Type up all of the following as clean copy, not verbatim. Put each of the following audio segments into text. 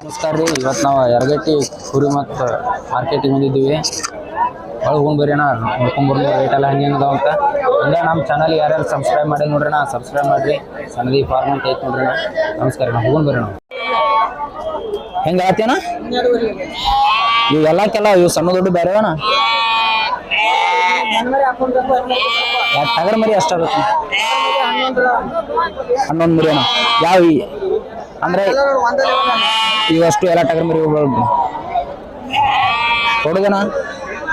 ನಮಸ್ಕಾರ ರೀ. ಇವತ್ತು ನಾವು ಯರಗಟ್ಟಿ ಕುರಿ ಮತ್ತು ಮಾರ್ಕೆಟಿಗೆ ಬಂದಿದ್ದೀವಿ. ಒಳಗೆ ಹೋಗಿ ಬರೀ ಅಣ್ಣ ನೋಡ್ಕೊಂಬರ್ಲಿ ರೇಟ್ ಎಲ್ಲ ಹೆಂಗೆ ಅದಾವ ಅಂತ. ಹಂಗೆ ನಮ್ಮ ಚಾನಲ್ ಯಾರ್ಯಾರು ಸಬ್ಸ್ಕ್ರೈಬ್ ಮಾಡಿ ನೋಡ್ರಿ ಅಣ್ಣ, ಸಬ್ಸ್ಕ್ರೈಬ್ ಮಾಡಿರಿ. ಸಣ್ಣದಿ ಫಾರ್ಮ್ ಅಂತ ಐತೆ ನೋಡ್ರಿ ಅಣ್ಣ. ನಮಸ್ಕಾರ ಅಣ್ಣ, ಹೋಗಿ ಬರೀ ನಾವು ಹೆಂಗೆ ಆತೇನ ಇವೆಲ್ಲಕ್ಕೆಲ್ಲ ಇವು ಸಣ್ಣ ದೊಡ್ಡ ಬೇರೆ ಅಣ್ಣ. ಟಗರ್ ಮರಿ ಅಷ್ಟಾಗುತ್ತೆ 11 ಮರಿ ಅಣ್ಣ. ಯಾವ ಅಂದ್ರೆ ಇವಷ್ಟು ಎಲ್ಲ ಟಗರ್ ಮರಿ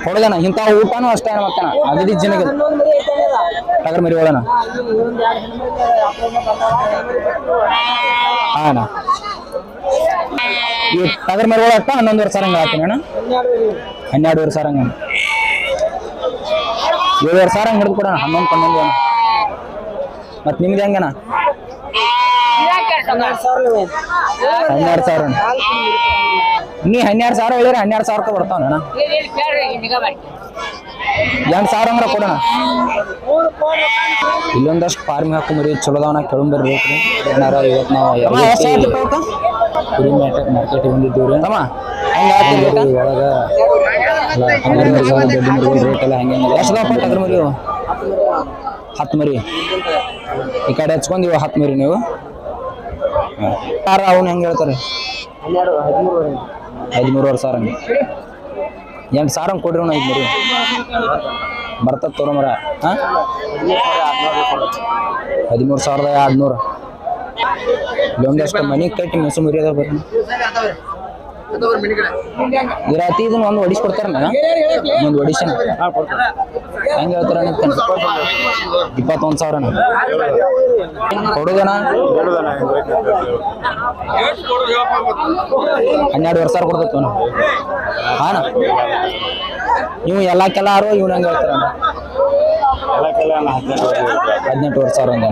ಹೊಡೆದನ ಇಂಥ ಊಟನೂ ಅಷ್ಟೇ ಮಕ್ಕನ ಅಗದಿ ಜನಕ್ಕೆ ಟಗರ್ ಮರಿ ಹೊಡೋಣ. ಹಾಂ ಈ ಟಗರ್ ಮರಿ ಒಳಕ್ಕ 11,000 ಹಂಗೆ ಆಗ್ತೀನಿ ಅಣ್ಣ. 12,000 ಹಂಗ 7,000 ಹಂಗೆ ಹಿಡಿದು ಕೊಡೋಣ. 11 ಅಣ್ಣ. ಮತ್ತು ನಿಮ್ದು ಹೆಂಗಣ್ಣ? 12,000 ಅಣ್ಣ. ನೀ 12,000 ಹೇಳಿದ್ರೆ 12,000 ಬರ್ತಾವಣ್ಣ. 8,000 ಅಂದ್ರೆ ಕೊಡೋಣ. ಇಲ್ಲೊಂದಷ್ಟು ಫಾರ್ಮಿಗೆ ಹಾಕು ಮರಿ ಚಲೋದವನ ಕೆಳಂಬರ್ರಿ ರೇಟ್ರಿ ಏನಾರ. ಇವತ್ತು ನಾವು ಕುರಿ ಮಾರ್ಕೆಟಿಗೆ ಬಂದಿದ್ದೀವಿ ರೀ. ಒಳಗೆ ರೇಟ್ ಎಲ್ಲ ಹೆಂಗೆ ಎಷ್ಟದಪ್ಪ ಟಗರ್ ಮರಿ? 10 ಮರಿ. ಈ ಕಡೆ ಹಚ್ಕೊಂಡಿವ 10 ಮರಿ ನೀವು. ಅವ್ನು ಹೆಂಗೆ ಹೇಳ್ತಾರೆ? 13,000 ಹಂಗೆ 8,000 ಹಂಗೆ ಕೊಡ್ರಿ ಅವ್ನು. 5 ಮರಿ ಬರ್ತದ ತೋರ ಮರ. ಹಾಂ 13,200. ಇಲ್ಲೊಂದಷ್ಟು ಮನೆ ಕಟ್ಟಿ ಮೆಸು ಮರಿ ಅದ ಬರ್ರಿ. ಇರಾತಿ ಇದನ್ನ ಒಂದು ಹೊಡಿಸ್ಕೊಡ್ತಾರಣ್ಣ. ಒಂದು ಹೊಡಿಸಣ ಹೆಂಗೆ ಹೇಳ್ತಾರ? 21,000 ಕೊಡುದಣ್ಣ. 12,000 ಕೊಡ್ತೈತಿ ಅವನು. ಹಾಂ ನೀವು ಎಲ್ಲಕ್ಕೆಲ್ಲಾರು ಇವ್ನು ಹೆಂಗೆ ಹೇಳ್ತಾರ? 18,000 ಅಂದ.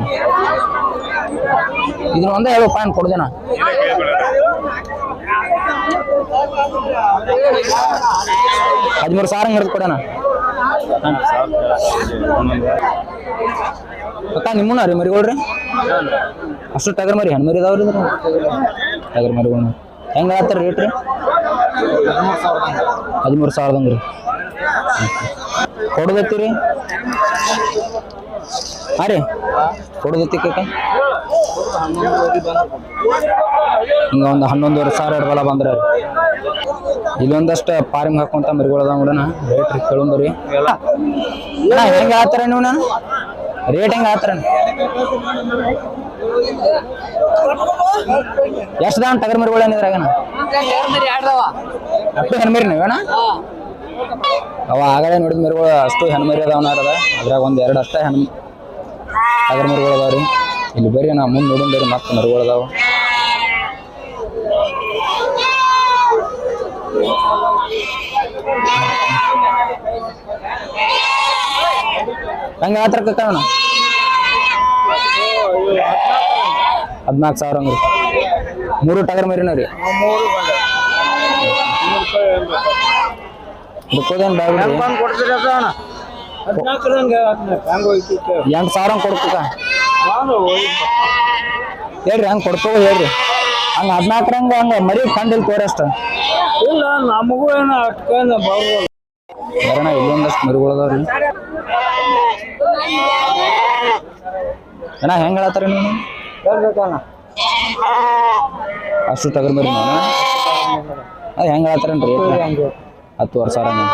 ಇದನ್ನ ಒಂದೇ ಹೇಳು ಪಾನ್ ಕೊಡುದಣ್ಣ. 13,000 ಹಿಡಿದು ಕೊಡೋಣ. ಅಕ್ಕ ನಿಮ್ಮನ್ನ ರೀ ಮರಿಗಳ್ರಿ? ಅಷ್ಟು ಟಗರ್ ಮರಿ ಹೆಣ್ಣು ಮರಿ ಇದಾವ್ರಿ? ಟಗರ್ ಮರಿಗಳು ಹೆಂಗೆ ಹೇಳ್ತಾರ ರೇಟ್ ರೀ? 13,000 ಹಂಗೆ ರೀ. ಕೊಡದತ್ತೀರಿ? ಹಾಂ ರೀ ಕೊಡದತ್ತಿ ಕಕ್ಕ. ಹಿಂಗೆ ಒಂದು 11,500 ಹಿಡ್ದಲ್ಲ ಬಂದ್ರೆ ಇಲ್ಲೊಂದಷ್ಟು ಫಾರ್ಮ್ ಹಾಕೊಂತ ಮರಿಗಳದ ನೋಡೋಣ. ರೇಟ್ ರೀ ಕೇಳಂಬರಿ ಹೆಂಗೆ ಹೇಳ್ತಾರ ನೀವು? ನಾನು ರೇಟ್ ಹೆಂಗೆ ಹೇಳ್ತಾರ? ಎಷ್ಟು ದಾನ್ ಟಗರ್ ಮರಿಗಳು ಏನಿದ್ರಾಗಣ? ಅಷ್ಟು ಹೆಣ್ಮರಿ ನೀವೇಣ? ಅವ ಆಗಲೇ ನೋಡಿದ ಮರಿಗಳು ಅಷ್ಟು ಹೆಣ್ಮರಿ ಅದಾವನ ಅದ. ಅದ್ರಾಗ ಒಂದು 2 ಅಷ್ಟೇ ಹೆಣ್ಣು ಟಗರ್ ಮರಿಗಳು ಅದಾವ ರೀ. ಇಲ್ಲಿ ಬರ್ರಿ ನಾ ಮುಂದೆ ನೋಡೋಣ ಬರ್ರಿ. ಮತ್ತೆ ಮರಿಗಳು ಅದಾವ. ಹಂಗೆ ಆತರ ಕಕ್ಕಣ 14,000 ಹಂಗ್ರಿ. 3 ಟಗರ್ ಮರಿನ ರೀ. ದುಕ್ಕೋದೇನು ಬ್ಯಾಡ 8,000 ಕೊಡ್ತಕ್ಕ ಹೇಳ್ರಿ. ಹಂಗೆ ಕೊಡ್ತೋ ಹೇಳ್ರಿ. ಹಂಗೆ 14 ಹಂಗೆ ಮರಿ ಕಂಡಿಲ್ ತೋರಷ್ಟ ಇಲ್ಲ ನಮಗೂ ಏನೋ ಅಟ್ಕೊಂಡ ಬರೋಣ. ಇಲ್ಲೊಂದಷ್ಟು ಮರಿಗಳದಾವ್ರಿ ಅಣ್ಣ. ಹೆಂಗೆ ಹೇಳತ್ತಾರ ನೀವು? ಹೇಳ್ಬೇಕಣ್ಣ ಅಷ್ಟು ಟಗರ್ ಮರಿ ಅದು ಹೆಂಗೆ ಹೇಳ್ತಾರೇನ್ರಿ? 10,000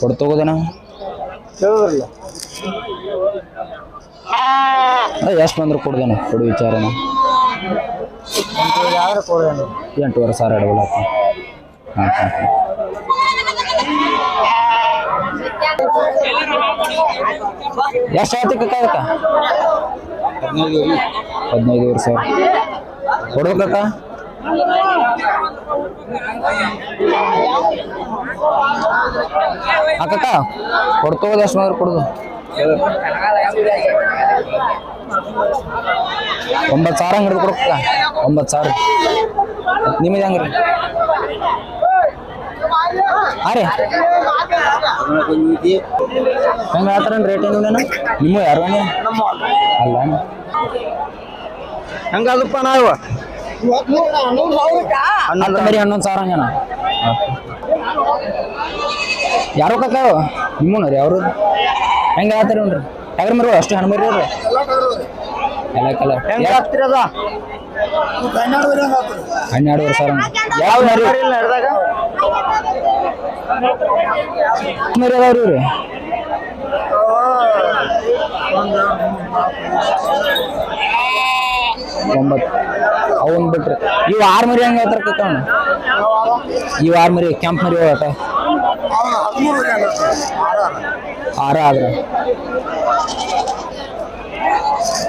ಕೊಡ್ತೋಗೋದೇನ? ಎಷ್ಟು ಬಂದ್ರು ಕೊಡ್ದೇನ? ಕೊಡು ವಿಚಾರನ 8,500 ಇಡಬಲ್ಲಪ್ಪ. ಹಾಂ ಹಾಂ ಎಷ್ಟು ಆಯ್ತು ಕಕ್ಕ? 15,000 ಕೊಡ್ಬೇಕಕ್ಕ. ಅಕ್ಕ ಕೊಡ್ತೋಗೋದು ಎಷ್ಟು ಮಾತ್ರ ಕೊಡುದು? 9,000 ಹಂಗೆ ಹಿಡಿದು ಕೊಡಕ್ಕ. 9,000 ನಿಮಗೆ ಹೆಂಗ್ರಿ? ಹಾಂ ರೀ ಹೆಂಗೆ ಹೇಳ್ತಾರೇನು ರೇಟ್? ಏನು ನಾನು ನಿಮ್ಮ ಯಾರು ಅಲ್ಲ ಹೆಂಗದಪ್ಪ ನಾವು ಹನ್ನೊಂದು ಮರಿ 11,000 ಹಂಗನ. ಯಾರು ಕಾಕ ನಿಮ್ಮನವ್ರಿ ಅವರು ಹೆಂಗೆ ಹೇಳ್ತಾರೆ ನೋಡ್ರಿ ಟಗರ್ ಮರಿ ಅಷ್ಟು ಹಣ್ಣು ಮರಿ ಅವ್ರಿ ಎಲ್ಲ ಕಲರ್ ಹೆಂಗೆ ಆಗ್ತಿರದ 12,000 ಯಾವ ಮರಿ ಮರಿ ಅದಾವ್ರಿ ಇವ್ರಿ ಒಂಬತ್ತು ಅವನ್ ಬಿಟ್ರಿ ಇವು 6 ಮರಿ ಹೆಂಗೆ ಹೇಳ್ತಾರೆ ಕಾಕ ಅವನು ಇವು 6 ಮರಿ ಕೆಂಪ್ ಮರಿ ಹೋಗಟ 6 ಆದ್ರೆ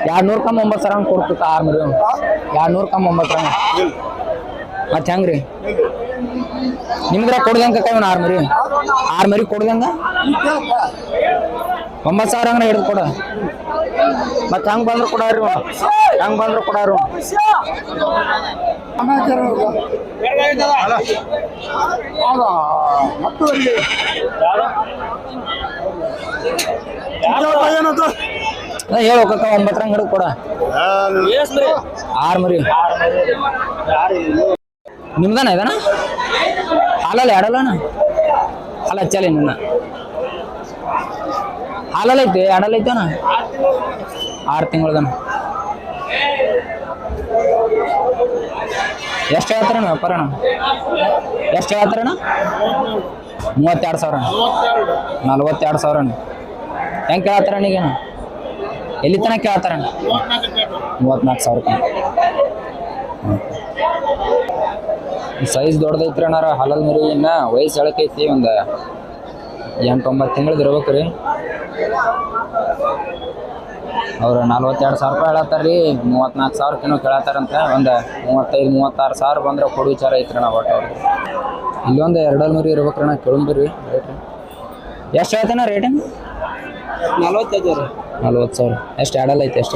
200 ಕಮ್ಮಿ 9,000 ಹಂಗೆ ಕೊಡ್ತಕ್ಕ 6 ಮರಿ 200 ಕಮ್ಮಿ 9,000 ಮತ್ತೆ ಹೆಂಗ್ರಿ ನಿಮ್ದ್ರ ಕೊಡ್ದಂಗ ಕಾಕ ಇವನು 6 ಮರಿ ಕೊಡ್ದಂಗ 9,000 ಹಂಗ ಹಿಡಿದು ಕೊಡ ಮತ್ತೆ ಹಂಗೆ ಬಂದ್ರೆ ಕೊಡಾರಿ ಹಂಗೆ ಬಂದ್ರೆ ಕೊಡಾರು ಹೇಳು ಕಕ್ಕ 9 ಹಂಗೆ ಹಿಡಿದು ಕೊಡ 6 ಮರಿ ನಿಮ್ದಾನ ಇದನ ಹಾಲಲ್ಲ ಎಡಲ್ಲಣ್ಣ ಹಾಲು ಹಚ್ಚಲ್ಲ ನಿನ್ನ ಹಾಲಲ್ಲ ಐತಿ ಎಡಲ್ಲ ಐತಣ್ಣ 6 ತಿಂಗಳದನ ಎಷ್ಟು ಹೇಳ್ತಾರಣ್ಣ ವ್ಯಾಪಾರಣ ಎಷ್ಟು ಹೇಳ್ತಾರಣ್ಣ 32,000 42,000 ಹೆಂಗೆ ಕೇಳತ್ತಾರಣ್ಣ ಈಗೇನು ಎಲ್ಲಿ ತನಕ ಕೇಳ್ತಾರಣ್ಣ 34,000 ಸೈಜ್ ದೊಡ್ಡದೈತ್ರಿ ಅಣ್ಣಾರ ಹಾಲಲ್ ಮರಿ ಇನ್ನ ವಯಸ್ಸು ಎಳಕೈತಿ ಒಂದು 8-9 ತಿಂಗಳದ್ದು ಇರ್ಬೇಕು ರೀ ಅವ್ರು 42,000 ರೂಪಾಯಿ ಹೇಳತ್ತಾರ್ರಿ 34,000 ಕೇಳತ್ತಾರಂತೆ ಒಂದು 35-36,000 ಬಂದ್ರೆ ಕೊಡು ವಿಚಾರ ಐತ್ರಿ ಅಣ್ಣ ಒಟ್ಟು ಅವ್ರಿಗೆ ಇಲ್ಲೊಂದು 2 ಮರಿ ಇರ್ಬೇಕ್ರಿ ಅಣ್ಣ ಕೇಳಂಬ್ರಿ ರೇಟ್ ಎಷ್ಟು ಹೇಳ್ತೇನ ರೇಟಿಂಗ್ 40,000 ಎಷ್ಟು ಎಡಲ್ಲ ಐತಿ ಎಷ್ಟು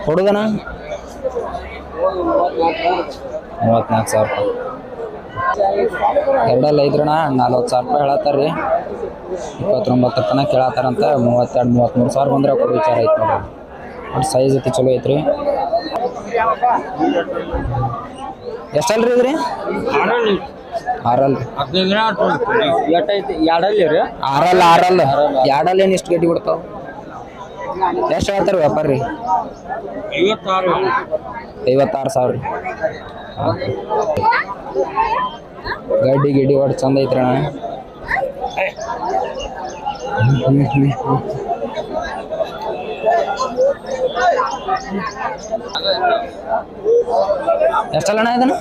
ಕೊಡುದಣ್ಣ 34,000 ರೂಪಾಯಿ ಎರಡಲ್ಲ ಐದ್ರಣ್ಣ 40,000 ರೂಪಾಯಿ ಹೇಳತ್ತಾರ್ರಿ 29 ತನಕ ಕೇಳತ್ತಾರಂತ 32-33,000 ಬಂದ್ರೆ ಕೊಡು ವಿಚಾರ ಐತಿ ನೋಡ್ರಿ ಒಟ್ಟು ಸೈಜ್ ಐತಿ ಚಲೋ ಐತ್ರಿ ಎಷ್ಟಲ್ರಿ ಇದ್ರಿ 6 ಎರಡಲ್ಲಿ ಏನು ಇಷ್ಟು ಗಟ್ಟಿ ಬಿಡ್ತಾವ ಎಷ್ಟು ಹೇಳ್ತಾರೆ ವ್ಯಾಪಾರ ರೀ 56,000 ಗಡ್ಡಿ ಒಟ್ಟು ಚಂದ ಐತ್ರಣ ಎಷ್ಟಲ್ಲಣ್ಣ ಇದನ್ನ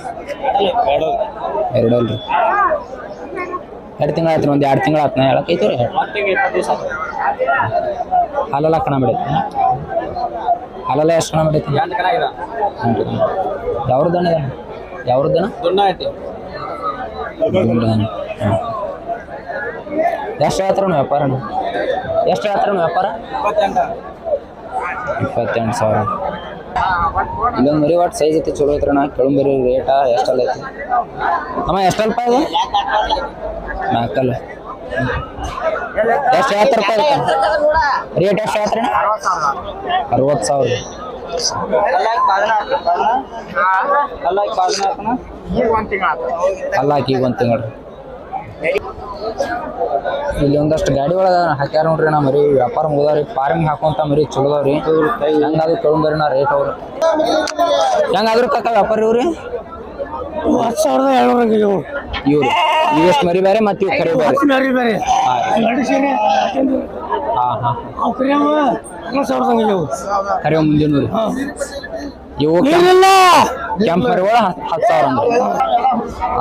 2 ಅಲ್ರಿ 2 ತಿಂಗಳು ಆಯ್ತು ಒಂದು 2 ತಿಂಗಳು ಆಯ್ತು ನಾ ಹೇಳಕ್ಕೈತಿ ರೀ ಹಾಲೆಲ್ಲ ಕಣ ಬಿಡೈತಿ ಹಾಲೆಲ್ಲ ಎಷ್ಟು ಕಣ ಬಿಡೈತಿ ಯಾವ್ದಣ್ಣ ಎಷ್ಟು ಹೇಳ್ತಾರಣ್ಣ ವ್ಯಾಪಾರಣ್ಣ 28,000 ಇಲ್ಲೊಂದು ಮರಿ ಒಟ್ಟು ಸೈಜ್ ಐತಿ ಚಲೋ ಐತ್ರಣ್ಣ ಕೆಳಂಬರಿ ರೇಟ ಎಷ್ಟಲ್ಲ ಐತಿ ಅಮ್ಮ ಎಷ್ಟಲ್ಪ ಇದು 4 ಎಷ್ಟು ಹೇಳ್ತಾರ ರೂಪಾಯಿ ರೇಟ್ ಎಷ್ಟು ಹೇಳ್ತಾರಣ್ಣ 60,000 ಅಲ್ಲಾಕಿ ಈಗ 1 ತಿಂಗಳು ಇಲ್ಲಿ ಒಂದಷ್ಟು ಗಾಡಿ ಒಳಗೆ ಹಾಕ್ಯಾರ ನೋಡ್ರಿ ನಾ ಮರಿ ವ್ಯಾಪಾರ ಮುಗ್ದಾವ್ರಿ ಫಾರ್ಮಿಂಗ್ ಹಾಕೊಂತ ಮರಿ ಚಲೋದವ್ರಿ ಹೆಂಗಾದ್ರು ತೊಗೊಂಬರಿ ನಾ ರೇಟ್ ಅವ್ರು ಹೆಂಗಾದ್ರು ಕಾಕ ವ್ಯಾಪಾರ ಇವ್ರಿ 10,700 ಇವ್ರು ಎಷ್ಟು ಮರಿ ಬೇರೆ ಮತ್ತೆ ಇವು ಕರೆ ಬೇರೆ ಕರೆ ಮುಂದಿನ ಇವು ಕೆಂಪ್ ಮರಿಗಳು 10,000 ಅಂದ್ರಿ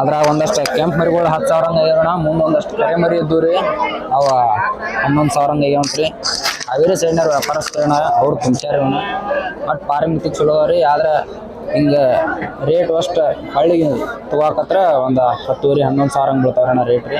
ಅದ್ರಾಗ ಒಂದಷ್ಟು ಕೆಂಪ್ ಮರಿಗಳು 10,000 ಹಂಗೆ ಆಗ್ಯಾವಣ ಮುಂದೆ ಒಂದಷ್ಟು ಕರೆ ಮರಿ ಇದ್ದು ರೀ ಅವ 11,000 ಹಂಗೆ ಆಗ್ಯಾವಂತ್ರಿ ಅವೇರಿ ಸೈಡ್ನಾರ ವ್ಯಾಪಾರಸ್ಥರಣ ಅವ್ರು ತುಂಬ್ಯಾರ ಅವನು ಬಟ್ ಫಾರ್ಮಿಂಗ್ ಚಲೋ ರೀ ಆದ್ರೆ ಹಿಂಗೆ ರೇಟ್ ಅಷ್ಟು ಹಳ್ಳಿಗೆ ತಗೋಕತ್ರ ಒಂದು 10,000 11,000 ಹಂಗೆ ಬೀಳ್ತಾವ್ರಣ್ಣ ರೇಟ್ ರೀ